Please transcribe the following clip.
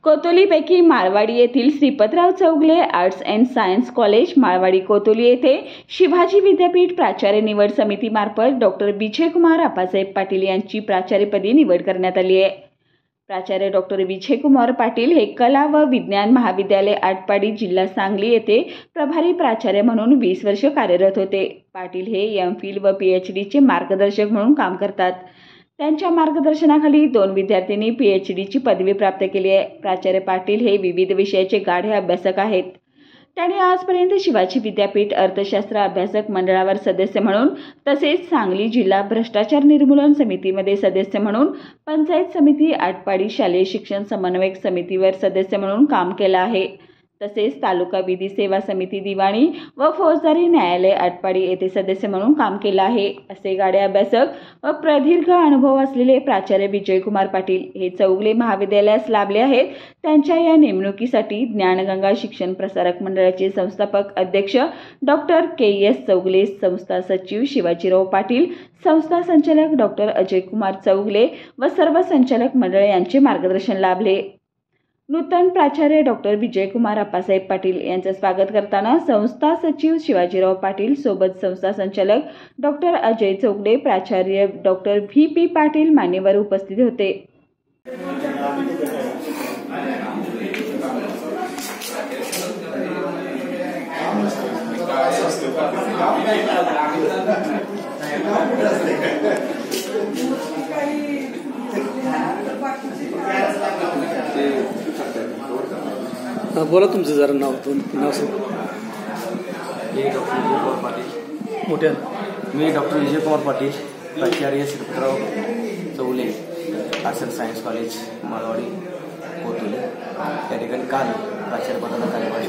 कोतोलीपैकी माळवाडी येथील Shripatrao Chougale arts and science college Malwadi Kotoli येथे शिवाजी विद्यापीठ प्राचार्य निवड समितीमार्फत डॉक्टर विजयकुमार आप्पासाहेब पाटील यांची प्राचार्यपदी निवड करण्यात आली आहे। प्राचार्य डॉक्टर विजयकुमार पाटील हे कला व विज्ञान महाविद्यालय आटपाडी जिल्हा सांगली येथे प्रभारी प्राचार्य म्हणून 20 वर्ष कार्यरत होते। पाटील हे एम.फिल व PhD चे मार्गदर्शक म्हणून काम करतात। त्यांच्या मार्गदर्शनाखाली 2 विद्यार्थ्यांनी PhD ची पदवी प्राप्त केली आहे। प्राचार्य पाटील हे विविध विषयाचे गाढे अभ्यासक आहेत। त्यांनी आजपर्यंत शिवाजी विद्यापीठ अर्थशास्त्र अभ्यासक मंडळावर सदस्य म्हणून तसेच सांगली जिल्हा भ्रष्टाचार निर्मूलन समितीमध्ये सदस्य म्हणून, पंचायत समिती आटपाडी शालेय शिक्षण समन्वयक समितीवर सदस्य म्हणून काम केलं आहे। तसेच तालुका विधी सेवा समिती दिवाणी व फौजदारी न्यायालय आटपाडी येथे सदस्य म्हणून काम केलं आहे। असे गाढे अभ्यासक व प्रदीर्घ अनुभव असलेले प्राचार्य विजयकुमार पाटील हे चौगले महाविद्यालयास लाभले आहेत। त्यांच्या या नेमणुकीसाठी ज्ञानगंगा शिक्षण प्रसारक मंडळाचे संस्थापक अध्यक्ष डॉक्टर KS चौगले, संस्था सचिव शिवाजीराव पाटील, संस्था संचालक डॉक्टर अजयकुमार चौगले व सर्व संचालक मंडळ यांचे मार्गदर्शन लाभले। नूतन प्राचार्य डॉक्टर विजयकुमार आप्पासाहेब पाटील यांचे स्वागत करताना संस्था सचिव शिवाजीराव पाटील सोबत संस्था संचालक डॉक्टर अजय चौगले, प्राचार्य डॉक्टर VP पाटील मान्यवर उपस्थित होते। बोला तुमचं जरा नाव सांग। मी डॉक्टर विजयकुमार पाटील, प्राचार्य Shripatrao Chougale arts and science college Malwadi Kotoli या ठिकाणी काल प्राचार्यपदाचा कार्यभार